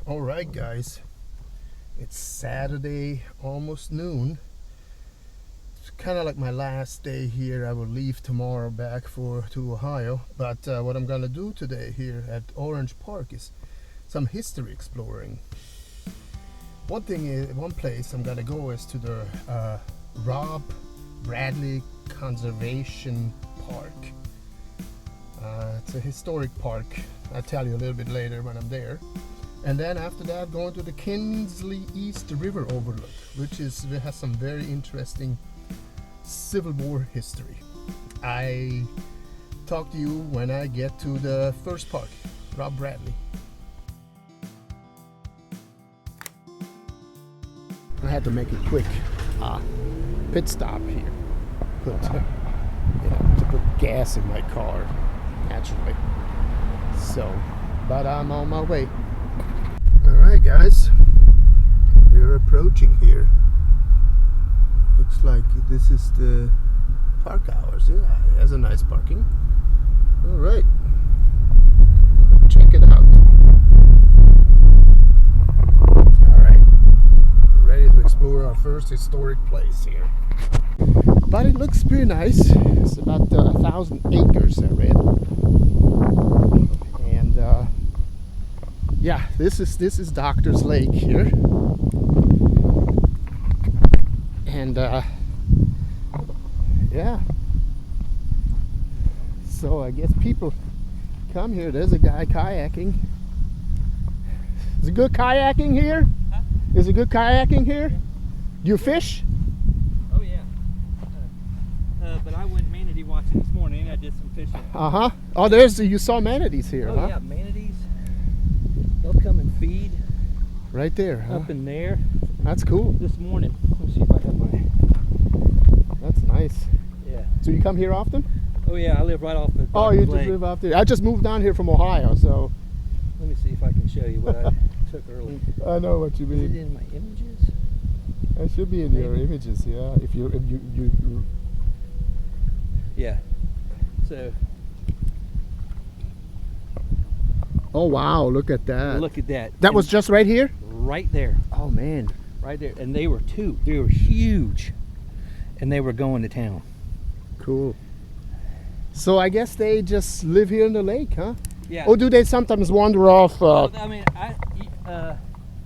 All right, guys, it's Saturday, almost noon. It's kind of like my last day here. I will leave tomorrow back to Ohio, but what I'm gonna do today here at Orange Park is some history exploring. One place I'm gonna go is to the Rob Bradley Conservation Park. It's a historic park. I'll tell you a little bit later when I'm there. And then after that, going to the Kinsley East River Overlook, which has some very interesting Civil War history. I talk to you when I get to the first park, Rob Bradley. I had to make a quick pit stop here. To put gas in my car, naturally. So, but I'm on my way. Alright guys, we're approaching here. Looks like this is the park hours. Yeah, it has a nice parking. Alright, check it out. Alright, ready to explore our first historic place here. But it looks pretty nice. It's about 1,000 acres, I read. And yeah, this is Doctor's Lake here, and yeah. So I guess people come here. There's a guy kayaking. Is it good kayaking here? Huh? Is it good kayaking here? Do you fish? Oh yeah. But I went manatee watching this morning. I did some fishing. Oh, you saw manatees here, Oh huh? yeah, manatees. They'll come and feed Right there, huh? up in there. That's cool. This morning. Let me see if I have my. That's nice. Yeah. So you come here often? Oh yeah, I live right off the. Oh, you Doctor's just Lake. live out there. I just moved down here from Ohio, so Let me see if I can show you what I took earlier. I know what you Is it mean. in my images? It should be in your Maybe. images, yeah. If you Yeah. So Oh wow, look at that. look at that. That was just right here? right there, Oh man. right there, and they were two. They were huge, and they were going to town. Cool. So I guess they just live here in the lake, huh? Yeah. Or do they sometimes wander off? Well, I mean,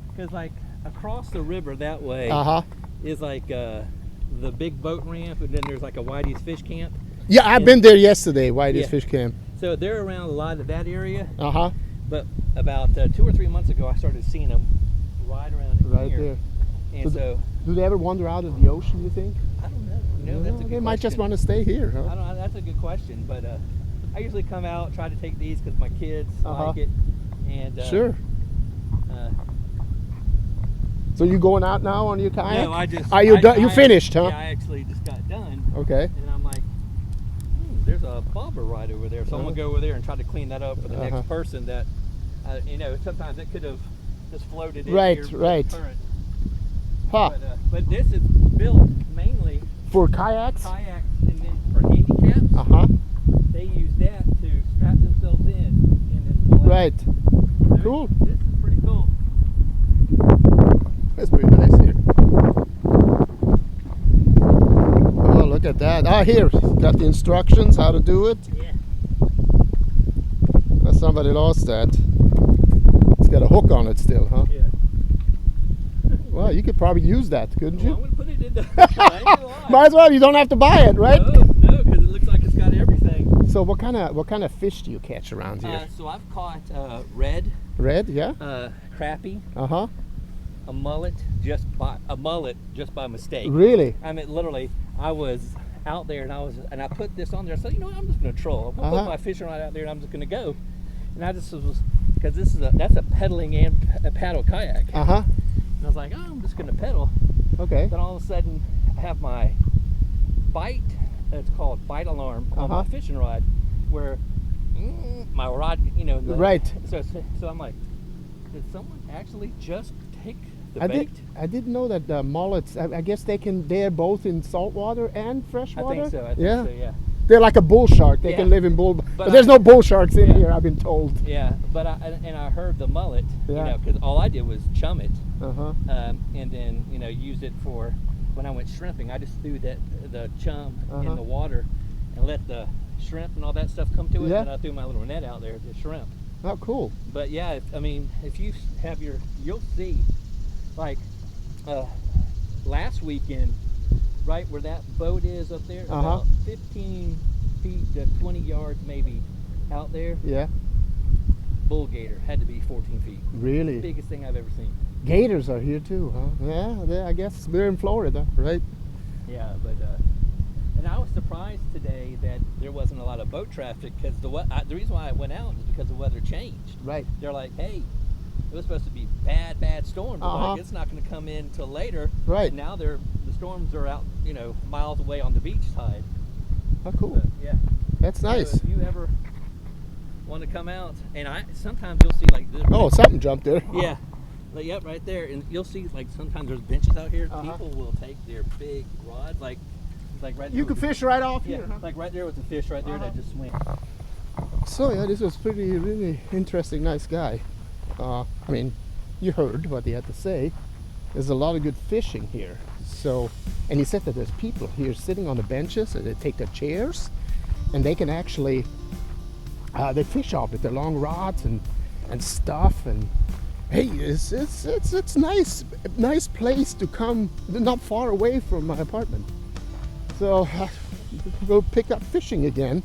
because like across the river that way Uh-huh. is like the big boat ramp, and then there's like a Whitey's fish camp. Yeah, I've been there yesterday, Whitey's Yeah. Fish Camp. So they're around a lot of that area. Uh-huh. But about 2 or 3 months ago, I started seeing them right around Right here. there. And so Do they ever wander out of the ocean, you think? I don't know. You know, that's a good They might just question. want to stay here, I huh? don't know. That's a good question. But I usually come out, try to take these because my kids Uh-huh. like it. And Sure. Uh, So you going out now on your kayak? no, I just. Are you I- done? You I- finished, huh? Yeah, I actually just got done. Okay. And I'm like, there's a bobber right over there. So I'm gonna go over there and try to clean that up for the Uh-huh. next person. That, you know, sometimes it could have just floated in Right, here with the right. current. Huh. But this is built mainly For kayaks? kayaks, and then for handicaps, Uh-huh. they use that to strap themselves in and then pull out. Right. So Cool. This is pretty cool. That's pretty nice here. Oh, look at that. Ah, here. Got the instructions how to do it. Yeah. Somebody lost that. It's got a hook on it still, huh? Yeah. Well, you could probably use that, couldn't Well, I'm you? gonna put it in the. I ain't gonna lie. Might as well. You don't have to buy it, right? No, because it looks like it's got everything. So what kind of fish do you catch around here? So I've caught red, Red, yeah. crappie, Uh-huh. a mullet just by mistake. Really? I mean, literally, I was out there and I put this on there. So you know what? I'm just gonna troll. I'm gonna Uh-huh. put my fishing rod out there and I'm just gonna go. And I just was because that's a pedaling and a paddle kayak. Uh-huh. And I was like, oh, I'm just gonna pedal. Okay. Then all of a sudden, I have my bite. It's called bite alarm on Uh-huh. my fishing rod, where my rod, you know. Right. So I'm like, did someone actually just take the bait? I didn't know that the mullets. I guess they're both in saltwater and I freshwater. think so. I think yeah. so. Yeah. They're like a bull shark. They Yeah. can live in bull. But there's no bull sharks in here, I've been told. Yeah, but I heard the mullet, you know, because all I did was chum it, and then used it for when I went shrimping. I just threw the chum in the water and let the shrimp and all that stuff come to it, and I threw my little net out there to shrimp. Oh, cool. But yeah, if you have you'll see, like last weekend, right where that boat is up there, about 15 feet to 20 yards maybe out there. Yeah. Bull gator had to be 14 feet. Really? Biggest thing I've ever seen. Gators are here too, huh? Yeah, I guess we're in Florida, right? Yeah, but and I was surprised today that there wasn't a lot of boat traffic, because the reason why I went out is because the weather changed. Right. They're like, hey, it was supposed to be bad storm, but like, it's not going to come in till later. Right. And now the storms are out, miles away on the beach side. Oh, cool. But, yeah. That's nice. So if you ever want to come out, and sometimes you'll see like this. Oh, something jumped there. Yeah. Like, yep, right there, and you'll see like sometimes there's benches out here. People will take their big rods, like right there. You can fish right off here. here, huh? Like right there with the fish right there that just swim. So yeah, this was really interesting, nice guy. I mean, you heard what he had to say. There's a lot of good fishing here. So, and he said that there's people here sitting on the benches, and they take their chairs, and they can actually they fish off with their long rods and stuff. And hey, it's nice place to come, not far away from my apartment. So go pick up fishing again.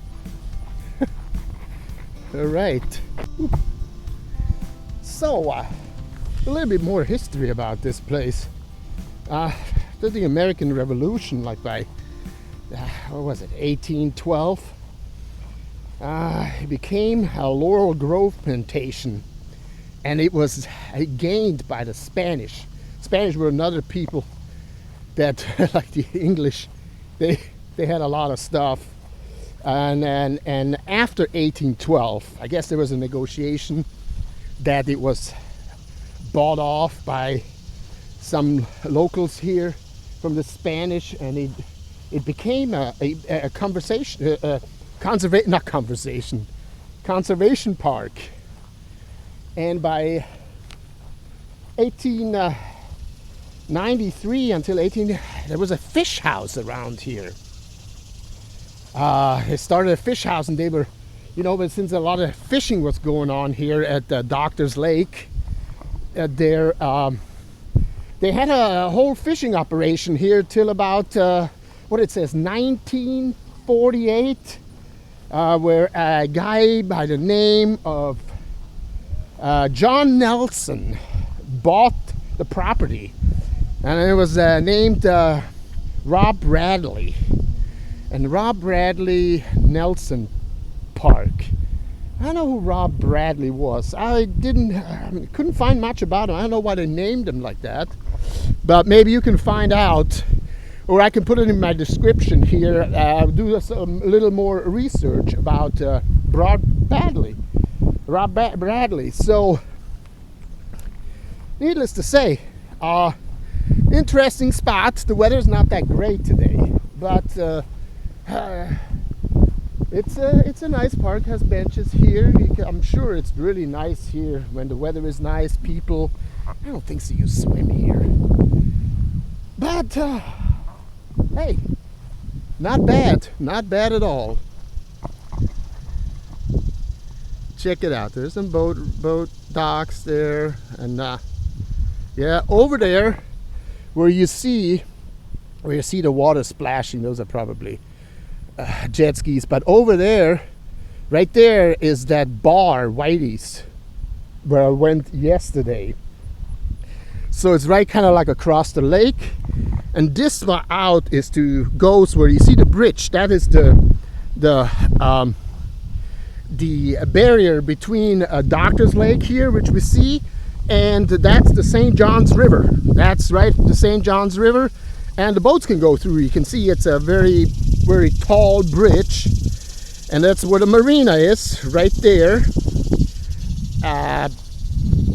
All right. So a little bit more history about this place. After the American Revolution, like by what was it, 1812, it became a laurel grove plantation, and it was gained by the Spanish. Spanish were another people that, like the English, they had a lot of stuff. And after 1812, I guess there was a negotiation that it was bought off by some locals here from the Spanish, and it became a conservation park. And by 1893 until there was a fish house around here. They started a fish house, and they were, but since a lot of fishing was going on here at Doctor's Lake, they had a whole fishing operation here till about what it says 1948, where a guy by the name of John Nelson bought the property, and it was named Rob Bradley. And Rob Bradley Nelson Park. I don't know who Rob Bradley was. I couldn't find much about him. I don't know why they named him like that. But maybe you can find out, or I can put it in my description here. Do a little more research about Rob Bradley. So, needless to say, interesting spot. The weather's not that great today, but it's a nice park. Has benches here. I'm sure it's really nice here when the weather is nice. People, I don't think so you swim here, but hey, not bad at all. Check it out. There's some boat docks there, and yeah, over there where you see the water splashing, those are probably jet skis. But over there, right there, is that bar, Whitey's, where I went yesterday. So it's right kind of like across the lake, and this one out goes where you see the bridge. That is the barrier between Doctor's Lake here, which we see, and that's the St. John's River. That's right, the St. John's River, and the boats can go through. You can see it's a very tall bridge, and that's where the marina is, right there.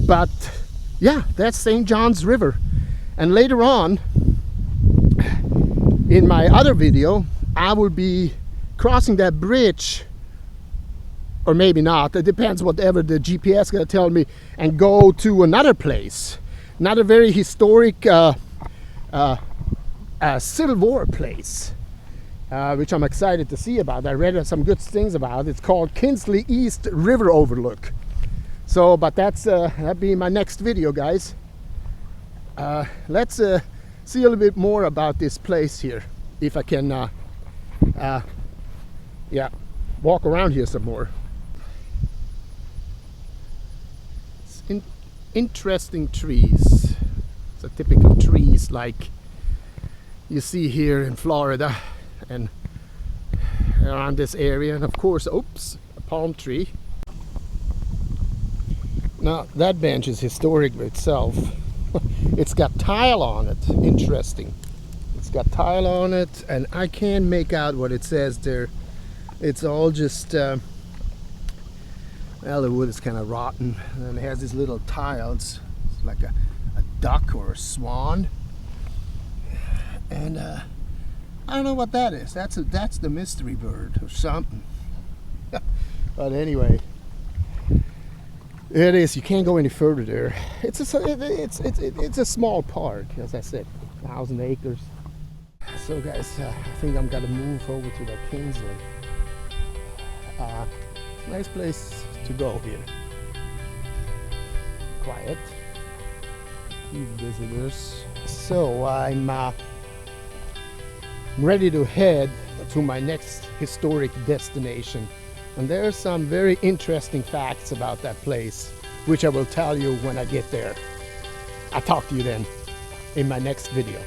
But yeah, that's St. John's River. And later on, in my other video, I will be crossing that bridge or maybe not. It depends whatever the GPS gonna tell me, and go to another place, not a very historic Civil War place, which I'm excited to see about. I read some good things about it. It's called Kinsley East River Overlook. So, but that'll be my next video, guys. Let's see a little bit more about this place here, if I can yeah, walk around here some more. It's interesting trees. It's a typical trees like you see here in Florida and around this area, and of course, oops, a palm tree. Now that bench is historic by itself. It's got tile on it. Interesting. It's got tile on it, and I can't make out what it says there. It's all just well, the wood is kind of rotten, and it has these little tiles. It's like a duck or a swan, and I don't know what that is. That's the mystery bird or something. But anyway, it is. You can't go any further there. It's a small park, as I said, 1,000 acres. So guys, I think I'm gonna move over to the Kinsley. Nice place to go here. Quiet. Few visitors. So I'm ready to head to my next historic destination. And there are some very interesting facts about that place, which I will tell you when I get there. I'll talk to you then in my next video.